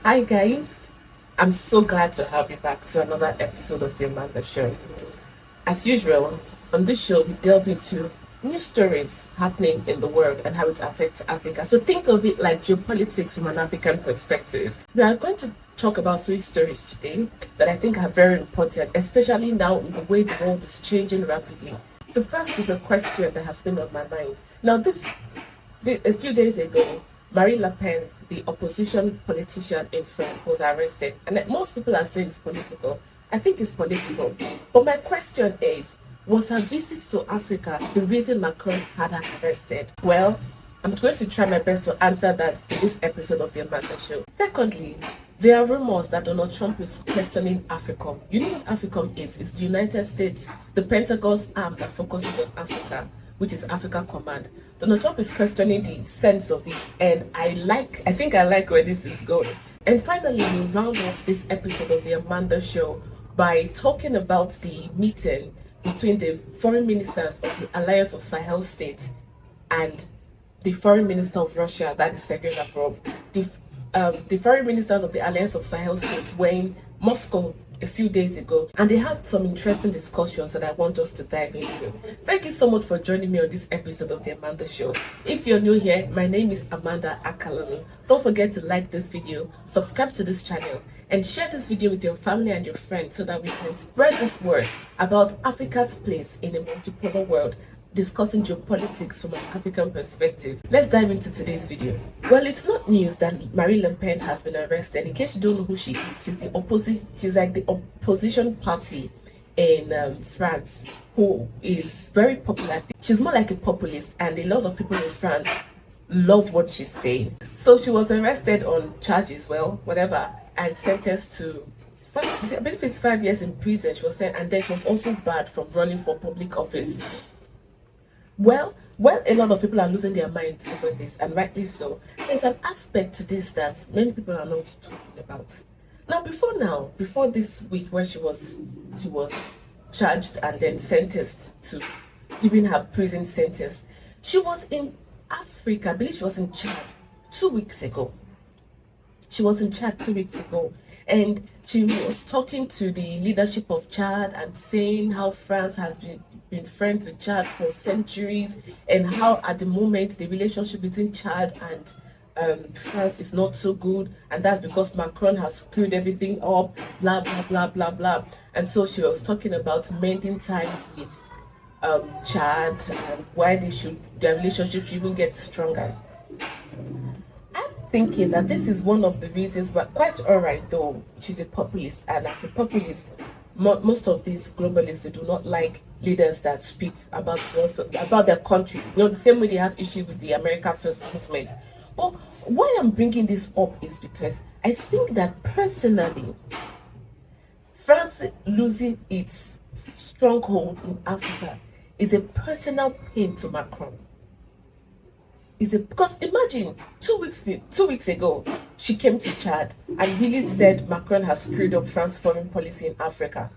Hi guys, I'm so glad to have you back to another episode of the Amanda Show. As usual, on this show we delve into new stories happening in the world and how it affects Africa. So think of it like geopolitics from an African perspective. We are going to talk about three stories today that I think are very important, especially now in the way the world is changing rapidly. The first is a question that has been on my mind. Now, a few days ago, Marine Le Pen, the opposition politician in France, was arrested. And most people are saying it's political. I think it's political. But my question is, was her visit to Africa the reason Macron had her arrested? Well, I'm going to try my best to answer that in this episode of the Amanda Show. Secondly, there are rumors that Donald Trump is questioning AFRICOM. You know what AFRICOM is? It's the United States, the Pentagon's arm that focuses on Africa, which is Africa Command. Donald Trump is questioning the sense of it, and I think I like where this is going. And finally, we'll round off this episode of the Amanda Show by talking about the meeting between the foreign ministers of the Alliance of Sahel States and the foreign minister of Russia, that is Sergei Lavrov. The foreign ministers of the Alliance of Sahel States were in Moscow a few days ago, and they had some interesting discussions that I want us to dive into. Thank you so much for joining me on this episode of the Amanda Show. If you're new here, my name is Amanda Akalanu. Don't forget to like this video, subscribe to this channel, and share this video with your family and your friends so that we can spread this word about Africa's place in a multipolar world, discussing geopolitics from an African perspective. Let's dive into today's video. Well, it's not news that Marine Le Pen has been arrested. In case you don't know who she is, she's like the opposition party in France, who is very popular. She's more like a populist, and a lot of people in France love what she's saying. So she was arrested on charges, and sentenced to I believe it's 5 years in prison. She was saying, and then she was also barred from running for public office. Well, a lot of people are losing their minds over this, and rightly so. There's an aspect to this that many people are not talking about. Before this week where she was charged and then sentenced to giving her prison sentence, she was in Africa. I believe she was in Chad 2 weeks ago. And she was talking to the leadership of Chad and saying how France has been friends with Chad for centuries, and how at the moment the relationship between Chad and France is not so good, and that's because Macron has screwed everything up, blah blah blah blah blah. And so she was talking about mending ties with Chad and why their relationship should even get stronger. Thinking that this is one of the reasons, but quite alright though, she's a populist, and as a populist, most of these globalists, they do not like leaders that speak about their country. The same way they have issue with the America First movement. But why I'm bringing this up is because I think that personally, France losing its stronghold in Africa is a personal pain to Macron. Because imagine 2 weeks ago, she came to Chad and really said Macron has screwed up France's foreign policy in Africa,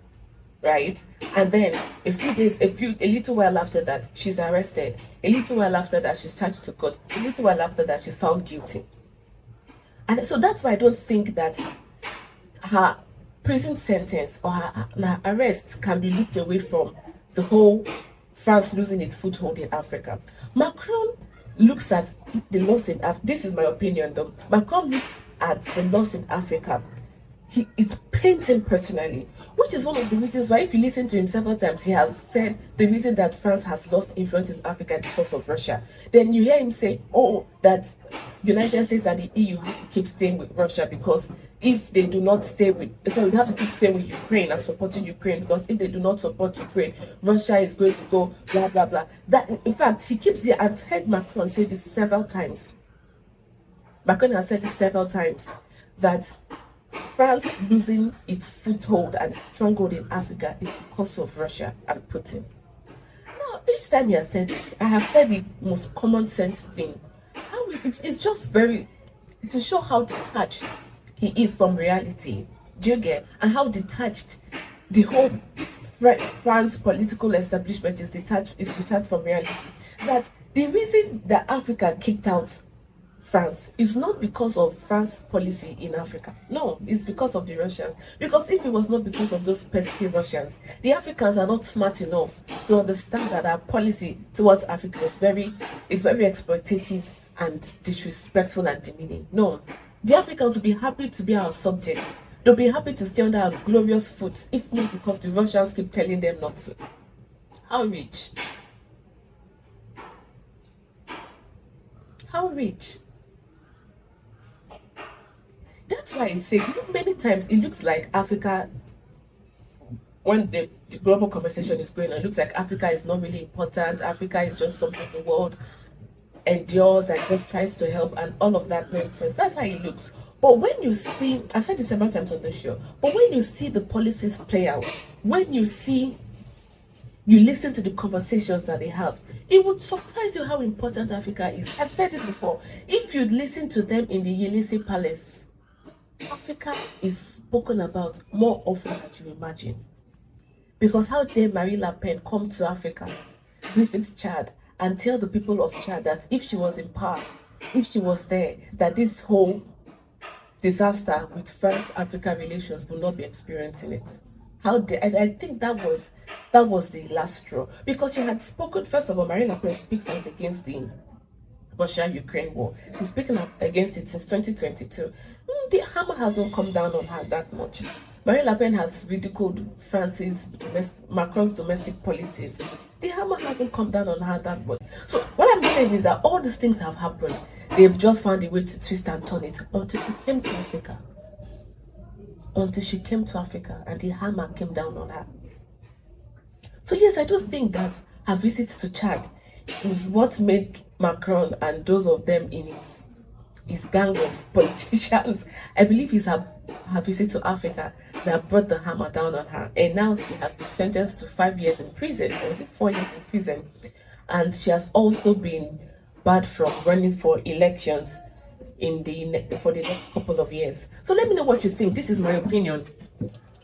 right? And then a little while after that, she's arrested. A little while after that, she's charged to court. A little while after that, she's found guilty. And so that's why I don't think that her prison sentence or her arrest can be looked away from the whole France losing its foothold in Africa. Macron looks at the loss in Africa. This is my opinion though. Macron looks at the loss in Africa. It pains him personally, which is one of the reasons why, if you listen to him several times, he has said the reason that France has lost influence in Africa is because of Russia. Then you hear him say, that United States and the EU have to keep staying with Russia, because if they do not stay with, so we have to keep staying with Ukraine and supporting Ukraine, because if they do not support Ukraine, Russia is going to go blah blah blah. That, in fact, I've heard Macron say this several times. Macron has said this several times, that France losing its foothold and its stronghold in Africa is because of Russia and Putin. Now, each time he has said this, I have said the most common sense thing. It's just very, to show how detached he is from reality. Do you get? And how detached the whole France political establishment is detached from reality. That the reason that Africa kicked out France is not because of France policy in Africa. No, it's because of the Russians. Because if it was not because of those pesky Russians, the Africans are not smart enough to understand that our policy towards Africa is very exploitative and disrespectful and demeaning. No, the Africans will be happy to be our subjects. They'll be happy to stay under our glorious foot, if not because the Russians keep telling them not to. How rich? How rich? That's why I say, many times it looks like Africa, when the global conversation is going on, it looks like Africa is not really important. Africa is just something the world endures and just tries to help, and all of that makes sense. That's how it looks. But when you see, I've said this several times on the show, but when you see the policies play out, when you listen to the conversations that they have, it would surprise you how important Africa is. I've said it before. If you'd listen to them in the Elysee Palace, Africa is spoken about more often than you imagine. Because how dare Marine Le Pen come to Africa, visit Chad, and tell the people of Chad that if she was in power, if she was there, that this whole disaster with France-Africa relations will not be experiencing it. How dare? And I think that was the last straw. Because she had spoken, first of all, Marine Le Pen speaks out against the Russia-Ukraine war. She's speaking up against it since 2022. The hammer has not come down on her that much. Marine Le Pen has ridiculed Macron's domestic policies. The hammer hasn't come down on her that much. So what I'm saying is that all these things have happened. They've just found a way to twist and turn it until she came to Africa. Until she came to Africa and the hammer came down on her. So yes, I do think that her visit to Chad is what made Macron and those of them in his gang of politicians, I believe it's her visit to Africa that brought the hammer down on her. And now she has been sentenced to 5 years in prison, or is it 4 years in prison? And she has also been barred from running for elections for the next couple of years. So let me know what you think. This is my opinion.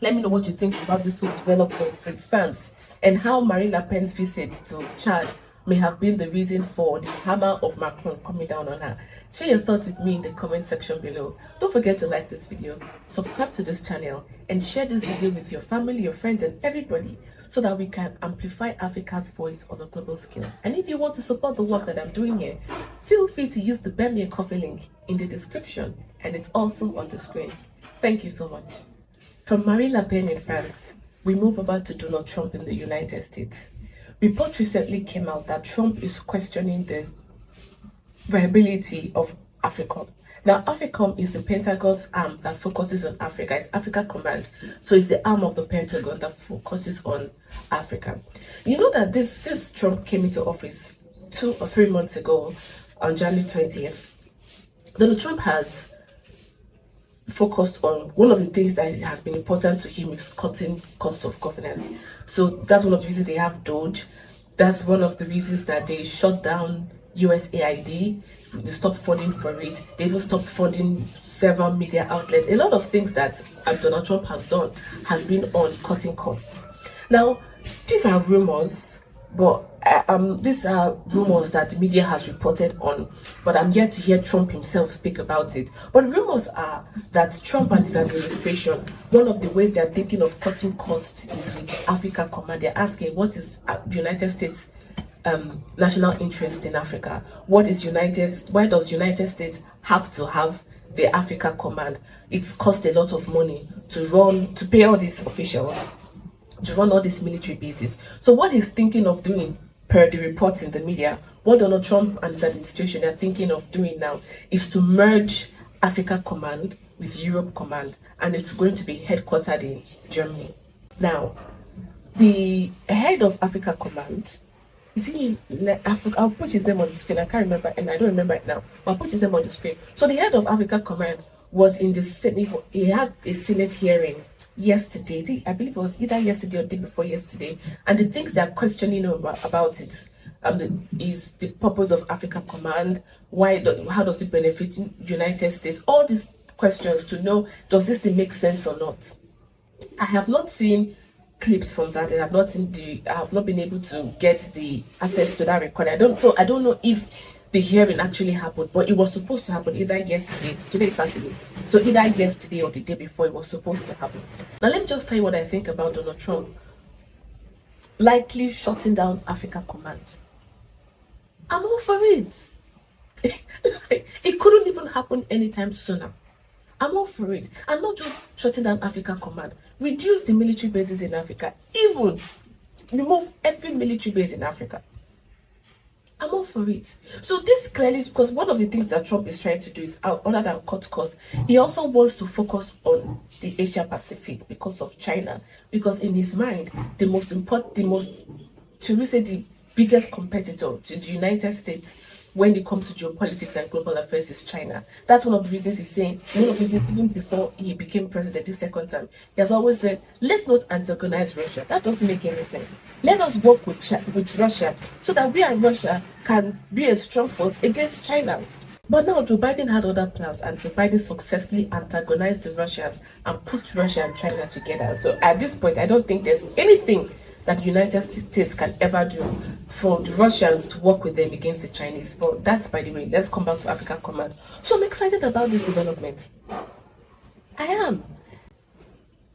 Let me know what you think about these two developments with France and how Marine Le Pen's visit to Chad may have been the reason for the hammer of Macron coming down on her. Share your thoughts with me in the comment section below. Don't forget to like this video, subscribe to this channel, and share this video with your family, your friends, and everybody so that we can amplify Africa's voice on a global scale. And if you want to support the work that I'm doing here, feel free to use the Buy Me a Coffee link in the description, and it's also on the screen. Thank you so much. From Marine Le Pen in France, we move over to Donald Trump in the United States. Report recently came out that Trump is questioning the viability of AFRICOM. Now, AFRICOM is the Pentagon's arm that focuses on Africa. It's Africa Command. So it's the arm of the Pentagon that focuses on Africa. You know that since Trump came into office 2 or 3 months ago, on January 20th, Donald Trump has focused on one of the things that has been important to him is cutting cost of governance. So that's one of the reasons they have Doge. That's one of the reasons that they shut down USAID. They stopped funding for it. They even stopped funding several media outlets. A lot of things that Donald Trump has done has been on cutting costs. Now, these are rumors, but these are rumors that the media has reported on, but I'm yet to hear Trump himself speak about it. But rumors are that Trump and his administration, one of the ways they're thinking of cutting costs is with Africa Command. They're asking, what is United States national interest in Africa? Why does United States have to have the Africa Command? It's cost a lot of money to pay all these officials, to run all these military bases. So what he's thinking of doing, per the reports in the media, what Donald Trump and his administration are thinking of doing now is to merge Africa Command with Europe Command, and it's going to be headquartered in Germany. Now, the head of Africa Command, is he in Africa? I'll put his name on the screen. I can't remember, and I don't remember it now. But I'll put his name on the screen. So the head of Africa Command was in the Senate. He had a Senate hearing yesterday. I believe it was either yesterday or the day before yesterday. And the things they're questioning about it is the purpose of Africa Command. How does it benefit United States? All these questions to know, does this thing make sense or not? I have not seen clips from that, and I have not been able to get the access to that record. I don't know if the hearing actually happened, but it was supposed to happen either yesterday, today is Saturday, so either yesterday or the day before it was supposed to happen. Now let me just tell you what I think about Donald Trump likely shutting down Africa Command. I'm all for it. It couldn't even happen anytime sooner. I'm all for it. And not just shutting down Africa Command, reduce the military bases in Africa, even remove every military base in Africa. I'm all for it. So this clearly, because one of the things that Trump is trying to do is, other than cut costs, he also wants to focus on the Asia Pacific because of China. Because in his mind, the biggest competitor to the United States when it comes to geopolitics and global affairs is China. That's one of the reasons he's saying, one of the reasons even before he became president the second time, he has always said, let's not antagonize Russia. That doesn't make any sense. Let us work with Russia so that we and Russia can be a strong force against China. But now Joe Biden had other plans, and Joe Biden successfully antagonized the Russians and pushed Russia and China together. So at this point, I don't think there's anything that the United States can ever do for the Russians to work with them against the Chinese. But that's by the way. Let's come back to Africa Command. So I'm excited about this development. I am.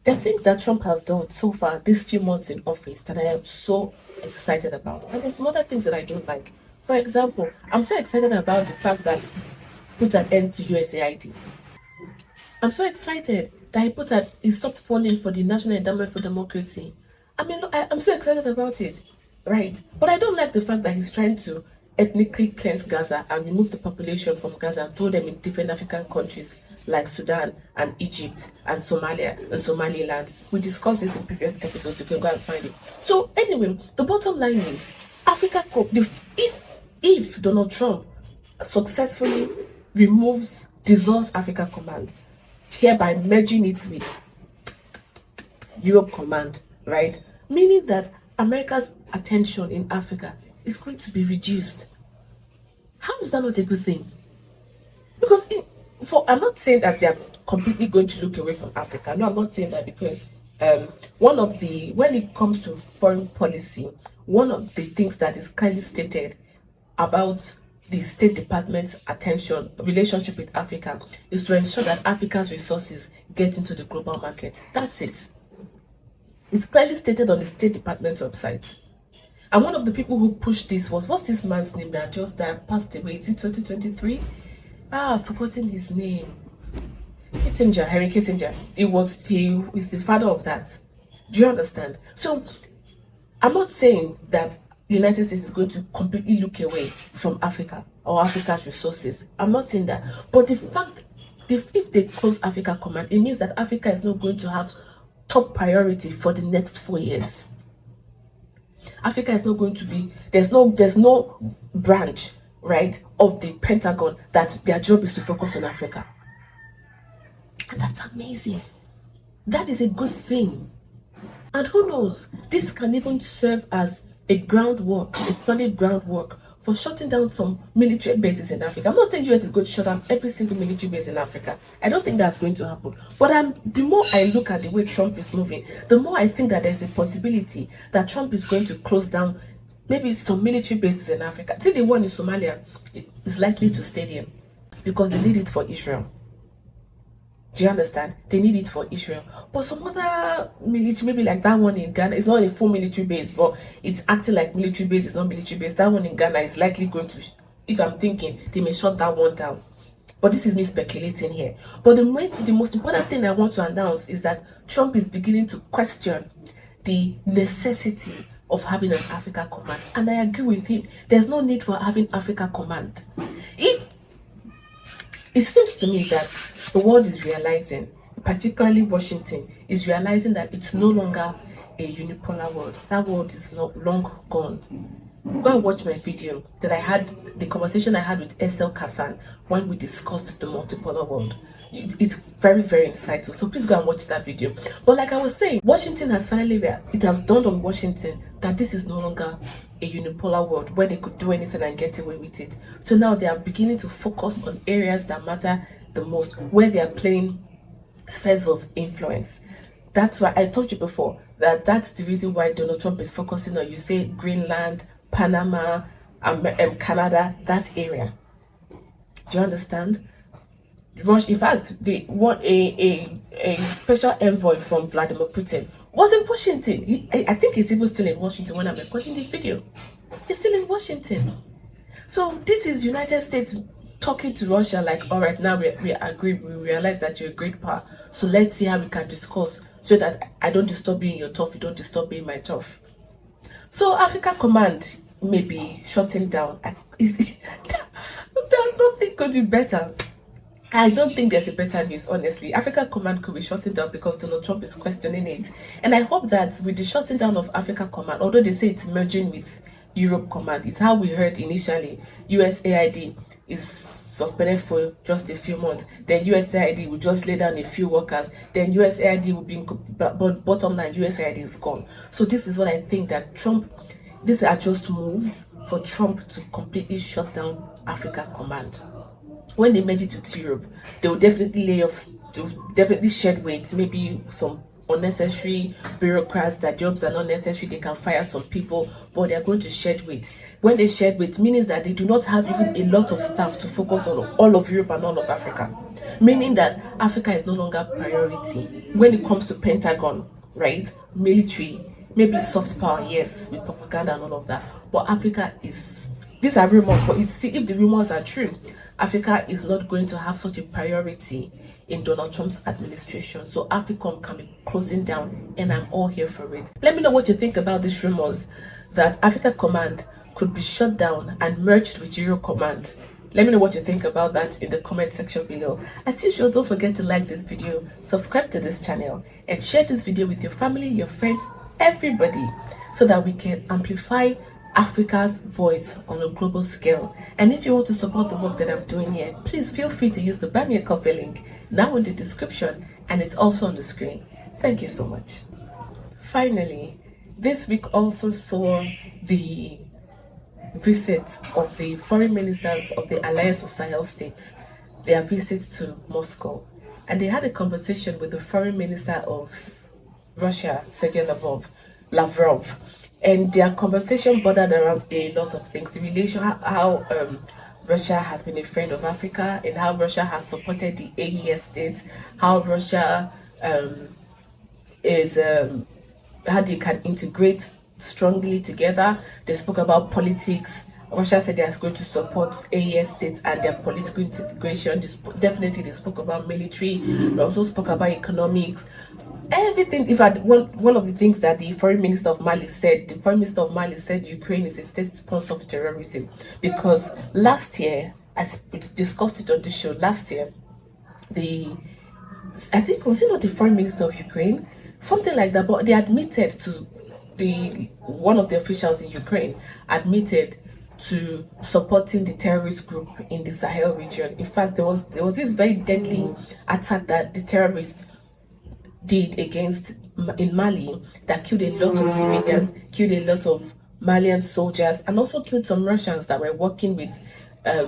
There are things that Trump has done so far these few months in office that I am so excited about. And there's some other things that I don't like. For example, I'm so excited about the fact that he put an end to USAID. I'm so excited that he stopped falling for the National Endowment for Democracy. I mean, look, I'm so excited about it, right? But I don't like the fact that he's trying to ethnically cleanse Gaza and remove the population from Gaza and throw them in different African countries like Sudan and Egypt and Somalia and Somaliland. We discussed this in previous episodes. You can go and find it. So anyway, the bottom line is, if Donald Trump successfully dissolves Africa Command, hereby merging it with Europe Command, right? Meaning that America's attention in Africa is going to be reduced. How is that not a good thing? Because I'm not saying that they're completely going to look away from Africa. No, I'm not saying that, because when it comes to foreign policy, one of the things that is clearly stated about the State Department's relationship with Africa is to ensure that Africa's resources get into the global market. That's it. It's clearly stated on the State Department website. And one of the people who pushed this what's this man's name that passed away? Is it 2023? I've forgotten his name. Henry Kissinger. He is the father of that. Do you understand? So I'm not saying that the United States is going to completely look away from Africa or Africa's resources. I'm not saying that. But the fact, if they close Africa Command, it means that Africa is not going to have top priority for the next 4 years. Africa is not going to be, there's no branch, right, of the Pentagon that their job is to focus on Africa. And that's amazing. That is a good thing. And who knows, this can even serve as a solid groundwork for shutting down some military bases in Africa. I'm not saying US is going to shut down every single military base in Africa. I don't think that's going to happen. But the more I look at the way Trump is moving, the more I think that there's a possibility that Trump is going to close down maybe some military bases in Africa. See, the one in Somalia is likely to stay there because they need it for Israel. Do you understand? They need it for Israel. But some other military, maybe like that one in Ghana, it's not a full military base, but it's acting like military base, it's not military base. That one in Ghana is likely going to, if I'm thinking, they may shut that one down. But this is me speculating here. But the most important thing I want to announce is that Trump is beginning to question the necessity of having an Africa Command. And I agree with him. There's no need for having Africa Command. It seems to me that the world is realizing, particularly Washington, is realizing that it's no longer a unipolar world. That world is long gone. Go and watch my video the conversation I had with Esel Kafan when we discussed the multipolar world. It's very, very insightful. So please go and watch that video. But like I was saying, Washington has it has dawned on Washington that this is no longer a unipolar world where they could do anything and get away with it. So now they are beginning to focus on areas that matter the most, where they are playing spheres of influence. That's why I told you before that's the reason why Donald Trump is focusing on, you say, Greenland, Panama, Canada, that area. Do you understand? Russia, in fact, they want a special envoy from Vladimir Putin was in Washington. I think he's even still in Washington when I'm recording this video. He's still in Washington. So this is United States talking to Russia like, all right, now we agree, we realize that you're a great power. So let's see how we can discuss so that I don't disturb you in your turf, you don't disturb me in my turf. So Africa Command may be shutting down. Nothing could be better. I don't think there's a better news, honestly. Africa Command could be shutting down because Donald Trump is questioning it. And I hope that with the shutting down of Africa Command, although they say it's merging with Europe Command, it's how we heard initially. USAID is suspended for just a few months. Then USAID will just lay down a few workers. Then USAID will be, but bottom line, USAID is gone. So this is what I think that these are just moves for Trump to completely shut down Africa Command. When they merge it with Europe, they will definitely lay off, they will definitely shed weight, maybe some unnecessary bureaucrats that jobs are not necessary, they can fire some people, but they are going to shed weight. When they shed weight, meaning that they do not have even a lot of staff to focus on all of Europe and all of Africa. Meaning that Africa is no longer priority when it comes to Pentagon, right? Military, maybe soft power, yes, with propaganda and all of that. But Africa is, these are rumors, but see if the rumors are true, Africa is not going to have such a priority in Donald Trump's administration. So AFRICOM can be closing down, and I'm all here for it. Let me know what you think about these rumors that Africa Command could be shut down and merged with Euro Command. Let me know what you think about that in the comment section below. As usual, don't forget to like this video, subscribe to this channel, and share this video with your family, your friends, everybody, so that we can amplify Africa's voice on a global scale. And if you want to support the work that I'm doing here, please feel free to use the Buy Me a Coffee link now in the description, and it's also on the screen. Thank you so much. Finally, this week also saw the visit of the foreign ministers of the Alliance of Sahel states, their visit to Moscow, and they had a conversation with the foreign minister of Russia, Sergei Lavrov. And their conversation bordered around a lot of things. The relation, how Russia has been a friend of Africa, and how Russia has supported the AES states, how Russia is, how they can integrate strongly together. They spoke about politics. Russia said they are going to support AES states and their political integration. They spoke about military. They also spoke about economics. Everything. In fact, one of the things that the foreign minister of Mali said, Ukraine is a state sponsor of terrorism, because last year, as we discussed it on the show, last year, I think, was it not the foreign minister of Ukraine, something like that, but they admitted to one of the officials in Ukraine admitted to supporting the terrorist group in the Sahel region. In fact, there was this very deadly attack that the terrorists did in Mali that killed a lot of civilians, killed a lot of Malian soldiers, and also killed some Russians that were working with the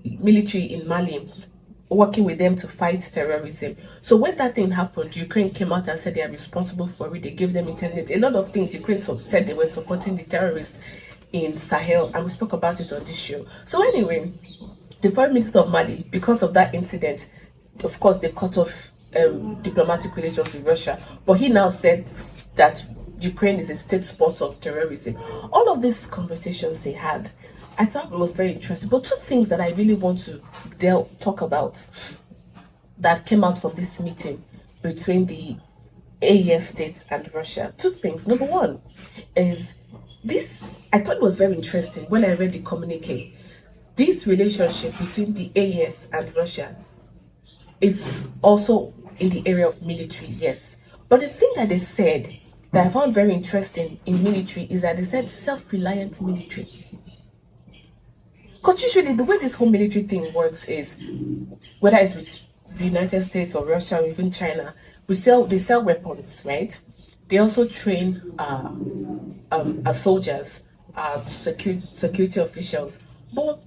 military in Mali, working with them to fight terrorism. So when that thing happened, Ukraine came out and said they are responsible for it. They gave them intelligence. A lot of things. Ukraine said they were supporting the terrorists in Sahel, and we spoke about it on this show. So anyway, the foreign minister of Mali, because of that incident, of course, they cut off diplomatic relations with Russia. But he now said that Ukraine is a state sponsor of terrorism. All of these conversations they had, I thought it was very interesting. But two things that I really want to talk about that came out from this meeting between the AES states and Russia. Two things. Number one is this, I thought it was very interesting when I read the communique. This relationship between the AES and Russia is also in the area of military, yes. But the thing that they said that I found very interesting in military is that they said self-reliant military. Because usually the way this whole military thing works is, whether it's with the United States or Russia or even China, they sell weapons, right? They also train as soldiers, security officials. But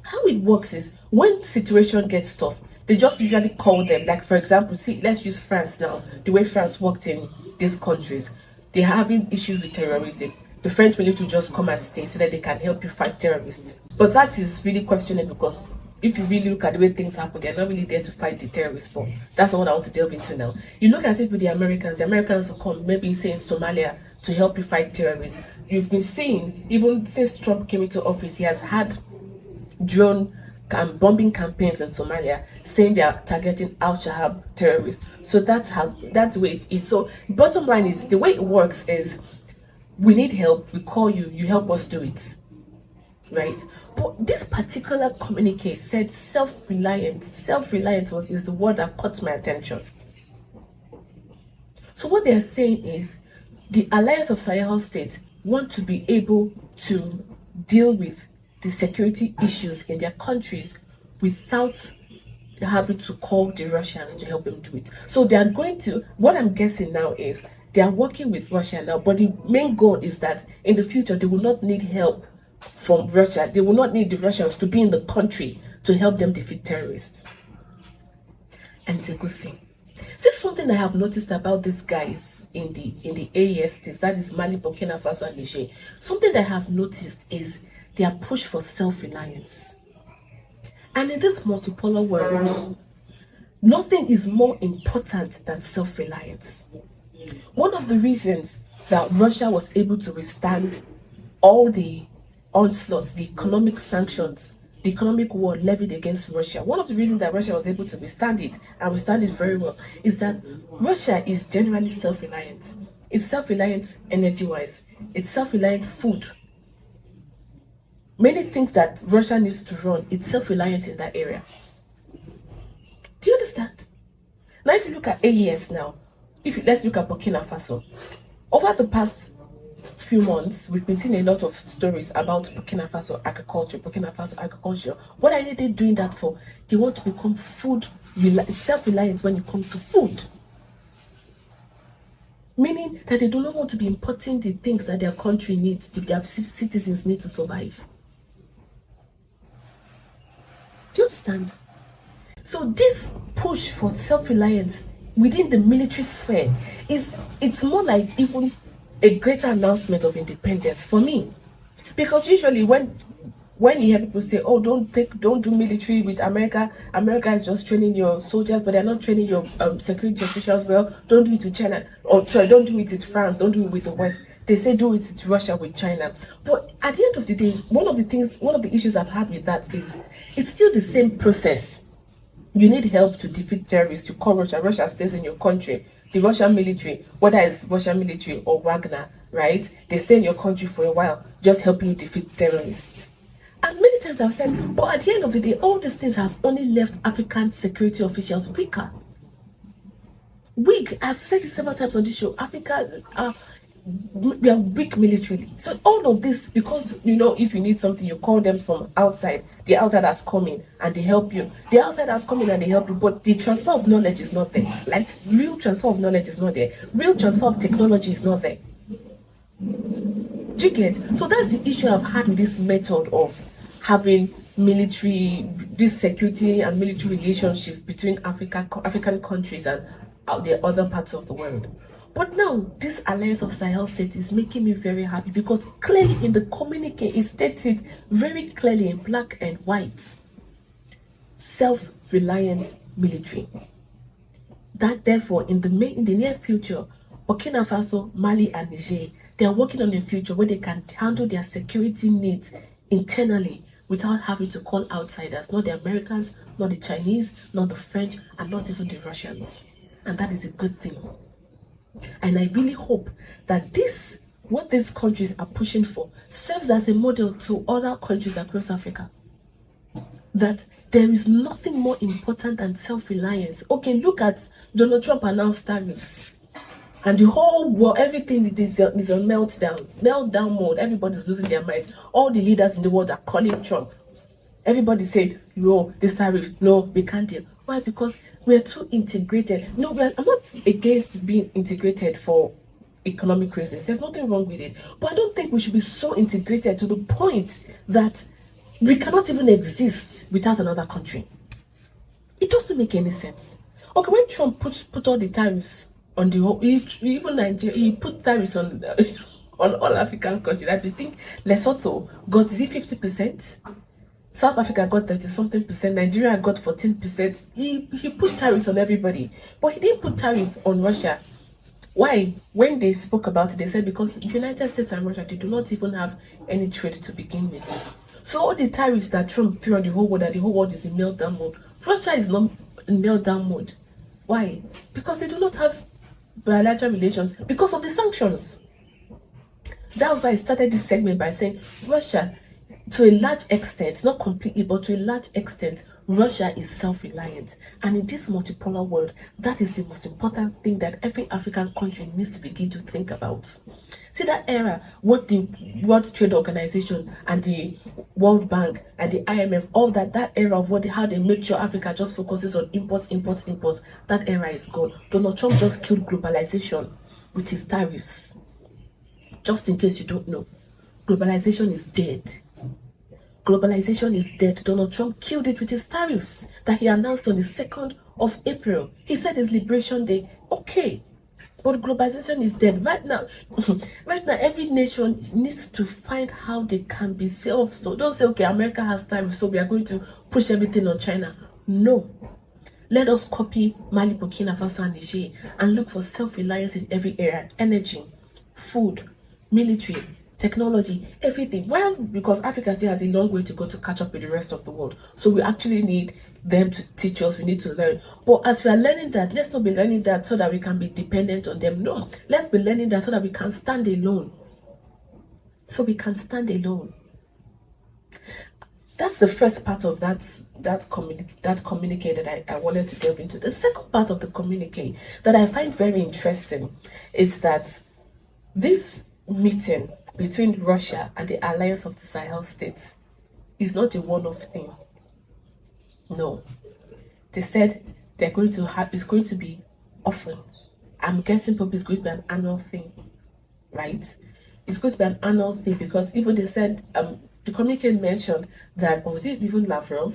how it works is, when situation gets tough, they just usually call them. Like, for example, let's use France now. The way France worked in these countries, they're having issues with terrorism. the French military just come and stay so that they can help you fight terrorists. But that is really questionable, because if you really look at the way things happen, they're not really there to fight the terrorists for. That's not what I want to delve into now. You look at it with the Americans will come, maybe say in Somalia, to help you fight terrorists. You've been seeing, even since Trump came into office, he has had drone bombing campaigns in Somalia, saying they are targeting Al-Shabaab terrorists. So that's the way it is. So bottom line is, the way it works is, we need help, we call you, you help us do it, right? But this particular communique said self-reliance. Self-reliance is the word that caught my attention. So what they are saying is, the Alliance of Sahel states want to be able to deal with the security issues in their countries without having to call the Russians to help them do it. So they are going to, what I'm guessing now is, they are working with Russia now, but the main goal is that in the future they will not need help from Russia. They will not need the Russians to be in the country to help them defeat terrorists. And it's a good thing. This is something I have noticed about these guys in the AES states, that is Mali, Burkina Faso, and Niger. Something that I have noticed is their push for self-reliance. And in this multipolar world, nothing is more important than self-reliance. One of the reasons that Russia was able to withstand all the onslaughts, the economic sanctions, the economic war levied against Russia, one of the reasons that Russia was able to withstand it, and withstand it very well, is that Russia is generally self-reliant. It's self-reliant energy-wise. It's self-reliant food. Many things that Russia needs to run, it's self-reliant in that area. Do you understand? Now, if you look at AES now, let's look at Burkina Faso. Over the past few months, we've been seeing a lot of stories about Burkina Faso agriculture. What are they doing that for? They want to become self-reliant when it comes to food. Meaning that they do not want to be importing the things that their country needs, their citizens need to survive. Do you understand? So this push for self-reliance within the military sphere it's more like even a greater announcement of independence for me. Because usually when you hear people say, oh, don't do military with America is just training your soldiers, but they're not training your security officials well, don't do it with China, or sorry, don't do it with France, don't do it with the West. They say do it with Russia, with China. But at the end of the day, one of the issues I've had with that is, it's still the same process. You need help to defeat terrorists. You call Russia. Russia stays in your country. The Russian military, whether it's Russian military or Wagner, right? They stay in your country for a while, just helping you defeat terrorists. And many times I've said, but at the end of the day, all these things has only left African security officials weaker. Weak. I've said it several times on this show. Africa, we are weak militarily. So all of this, because if you need something, you call them from outside. The outsiders come in and they help you. The outsiders come in and they help you, but the transfer of knowledge is not there. Like, real transfer of knowledge is not there. Real transfer of technology is not there. Do you get? So that's the issue I've had with this method of having military, this security and military relationships between African countries and the other parts of the world. But now, this Alliance of Sahel states is making me very happy, because clearly in the communique, it states it very clearly in black and white. Self-reliant military. That therefore, in the near future, Burkina Faso, Mali, and Niger, they are working on a future where they can handle their security needs internally without having to call outsiders, not the Americans, not the Chinese, not the French, and not even the Russians. And that is a good thing. And I really hope that what these countries are pushing for, serves as a model to other countries across Africa. That there is nothing more important than self-reliance. Okay, look at Donald Trump announced tariffs. And the whole world, everything is a meltdown mode. Everybody's losing their minds. All the leaders in the world are calling Trump. Everybody said, no, this tariff, no, we can't deal. Why? Because we're too integrated. No, I'm not against being integrated for economic reasons. There's nothing wrong with it. But I don't think we should be so integrated to the point that we cannot even exist without another country. It doesn't make any sense. Okay, when Trump put all the tariffs on the whole, even Nigeria, he put tariffs on on all African countries. I think Lesotho got, is it 50%? South Africa got 30 something percent, Nigeria got 14%. He put tariffs on everybody, but he didn't put tariff on Russia. Why? When they spoke about it, they said because United States and Russia, they do not even have any trade to begin with. So all the tariffs that Trump threw on the whole world, that the whole world is in meltdown mode, Russia is not in meltdown mode. Why? Because they do not have bilateral relations because of the sanctions. That's why I started this segment by saying Russia, to a large extent, not completely, but to a large extent, Russia is self-reliant. And in this multipolar world, that is the most important thing that every African country needs to begin to think about. See that era, what the World Trade Organization and the World Bank and the IMF, all that era of how they make sure Africa just focuses on imports, that era is gone. Donald Trump just killed globalization with his tariffs. Just in case you don't know, globalization is dead. Globalization is dead. Donald Trump killed it with his tariffs that he announced on the 2nd of April. He said it's Liberation Day. Okay. But globalization is dead. Right now, every nation needs to find how they can be self. So don't say, okay, America has tariffs, so we are going to push everything on China. No. Let us copy Mali, Burkina Faso, and Niger and look for self-reliance in every area. Energy, food, military, technology, everything. Well, because Africa still has a long way to go to catch up with the rest of the world. So we actually need them to teach us. We need to learn. But as we are learning that, let's not be learning that so that we can be dependent on them. No, let's be learning that so that we can stand alone. So we can stand alone. That's the first part of that communique that I wanted to delve into. The second part of the communique that I find very interesting is that this meeting between Russia and the Alliance of the Sahel states is not a one-off thing. No. They said they're going to have, it's going to be often. I'm guessing probably it's going to be an annual thing, right? It's going to be an annual thing because even they said, the communique mentioned that, or was it even Lavrov?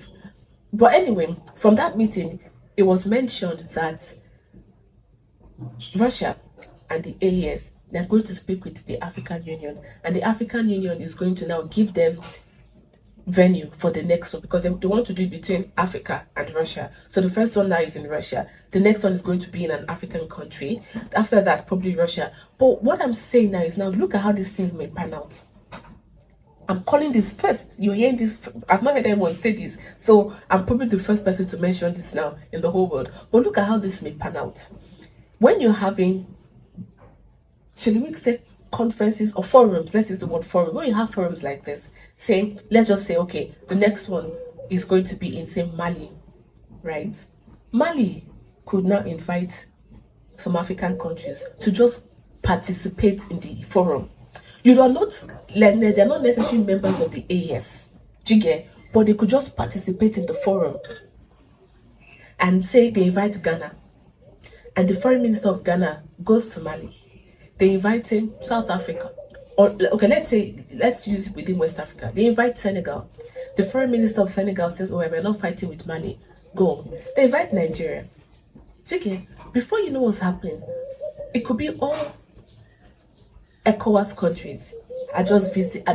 But anyway, from that meeting, it was mentioned that Russia and the AES, they're going to speak with the African Union, and the African Union is going to now give them venue for the next one because they want to do it between Africa and Russia. So the first one now is in Russia. The next one is going to be in an African country. After that, probably Russia. But what I'm saying now is now look at how these things may pan out. I'm calling this first. You're hearing this. I've not heard anyone say this. So I'm probably the first person to mention this now in the whole world. But look at how this may pan out. When you're having, should we say conferences or forums? Let's use the word forum. When you have forums like this, say, let's just say, okay, the next one is going to be in, say, Mali, right? Mali could now invite some African countries to just participate in the forum. They're not necessarily members of the AES, but they could just participate in the forum and say they invite Ghana, and the foreign minister of Ghana goes to Mali. They invite him South Africa, or okay, let's use it within West Africa. They invite Senegal. The foreign minister of Senegal says, "Oh, we're not fighting with Mali. Go." They invite Nigeria. Before you know what's happening, it could be all ECOWAS countries. I just visit.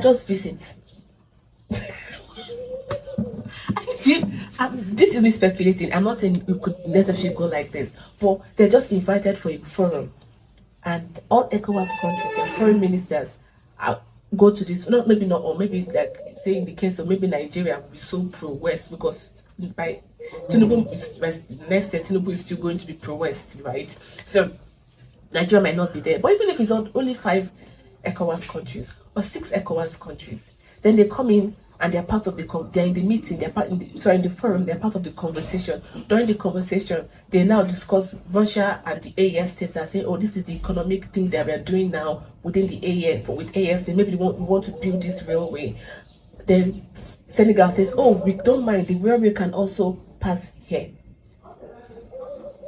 This is me speculating. I'm not saying it could necessarily go like this, but they're just invited for a forum, and all ECOWAS countries and foreign ministers go to this. Maybe not, or maybe like say in the case of maybe Nigeria will be so pro-West because by Tinubu next year Tinubu is still going to be pro-West, right? So Nigeria might not be there, but even if it's only 5 ECOWAS countries or 6 ECOWAS countries, then they come in and they're part of they're in the meeting, in the forum, they're part of the conversation. During the conversation, they now discuss Russia and the AES states and say, oh, this is the economic thing that we're doing now within the AES, with AES, they maybe we want to build this railway. Then Senegal says, oh, we don't mind, the railway can also pass here.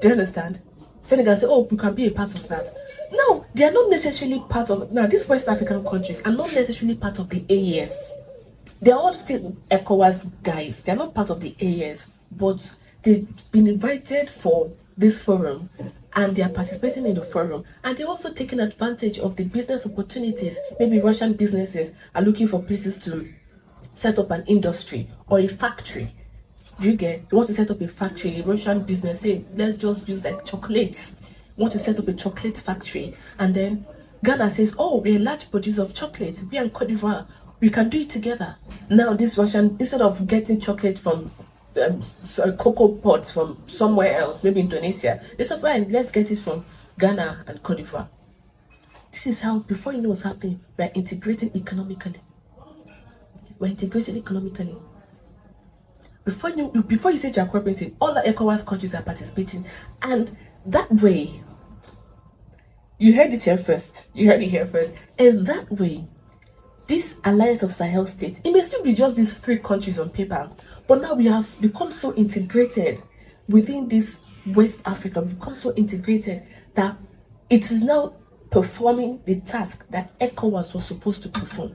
Do you understand? Senegal say, oh, we can be a part of that. No, they are not necessarily part of, now these West African countries are not necessarily part of the AES. They're all still ECOWAS guys. They're not part of the AES, but they've been invited for this forum and they are participating in the forum, and they're also taking advantage of the business opportunities. Maybe Russian businesses are looking for places to set up an industry or a factory. Do you get? You want to set up a factory, a Russian business, say, let's just use like chocolates. You want to set up a chocolate factory, and then Ghana says, oh, we're a large producer of chocolate. We and Cote d'Ivoire, we can do it together. Now, this Russian, instead of getting chocolate from cocoa pods from somewhere else, maybe Indonesia, they said, fine, let's get it from Ghana and Cote d'Ivoire. This is how, before you know what's happening, we're integrating economically. We're integrating economically. Before you say Jacob, all the ECOWAS countries are participating, and that way, you heard it here first. And that way, this alliance of Sahel states, it may still be just these 3 countries on paper, but now we have become so integrated within this West Africa. We've become so integrated that it is now performing the task that ECOWAS was supposed to perform.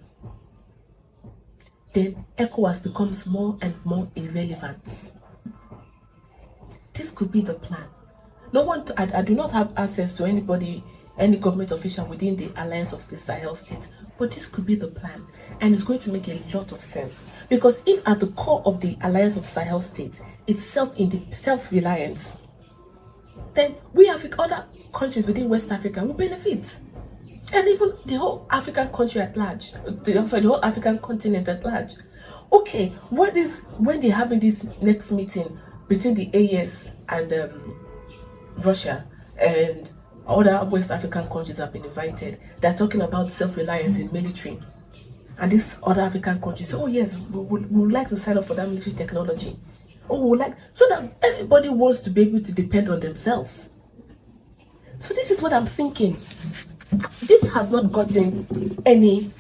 Then ECOWAS becomes more and more irrelevant. This could be the plan. No one, I do not have access to anybody, any government official within the alliance of the Sahel states, but this could be the plan, and it's going to make a lot of sense. Because if at the core of the alliance of Sahel states it's self-reliance, then we have other countries within West Africa will benefit. And even the whole African country at large, the whole African continent at large. Okay, what is, when they're having this next meeting between the AES and Russia, and other West African countries have been invited, they're talking about self-reliance in military. And these other African countries say, oh yes, we would like to sign up for that military technology. Oh, we like, so that everybody wants to be able to depend on themselves. So this is what I'm thinking. This has not gotten any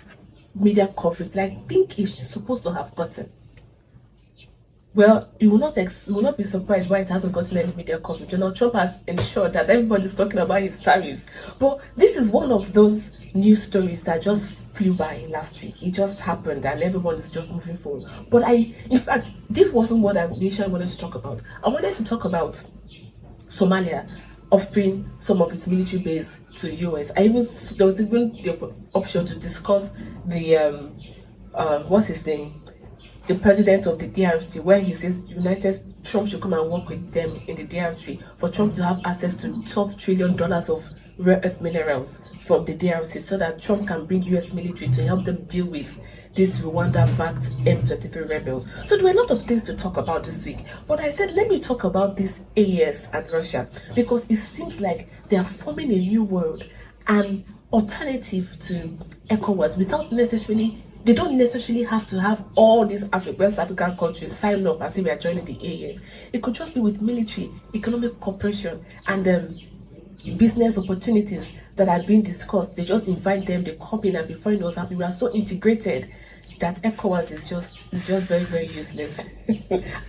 media coverage like I think it's supposed to have gotten. Well, you will not be surprised why it hasn't gotten any media coverage. Trump has ensured that everybody's talking about his tariffs. But this is one of those news stories that just flew by last week. It just happened and everyone is just moving forward. But in fact, this wasn't what I initially wanted to talk about. I wanted to talk about Somalia offering some of its military base to US. There was even the option to discuss the what's his name, the president of the DRC, where he says Trump should come and work with them in the DRC for Trump to have access to $12 trillion of rare earth minerals from the DRC, so that Trump can bring US military to help them deal with this Rwanda-backed M23 rebels. So there were a lot of things to talk about this week, but I said let me talk about this AES and Russia, because it seems like they are forming a new world, an alternative to ECOWAS, they don't necessarily have to have all these West African countries sign up and say we are joining the AES. It could just be with military, economic cooperation, and business opportunities that are being discussed. They just invite them, they come in, and before you know what's happening, we are so integrated that ECOWAS is just very, very useless,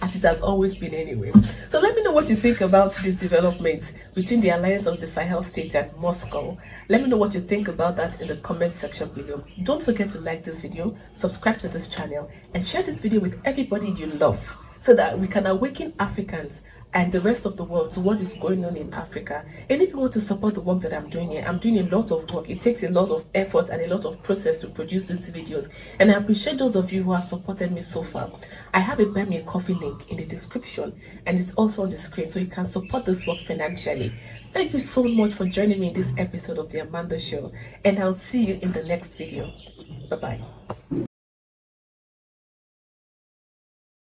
as it has always been anyway. So let me know what you think about this development between the alliance of the Sahel states and Moscow. Let me know what you think about that in the comment section below. Don't forget to like this video, subscribe to this channel, and share this video with everybody you love, so that we can awaken Africans and the rest of the world to what is going on in Africa. And if you want to support the work that I'm doing here, I'm doing a lot of work. It takes a lot of effort and a lot of process to produce these videos. And I appreciate those of you who have supported me so far. I have a Buy Me a Coffee link in the description, and it's also on the screen, so you can support this work financially. Thank you so much for joining me in this episode of The Amanda Show, and I'll see you in the next video. Bye-bye.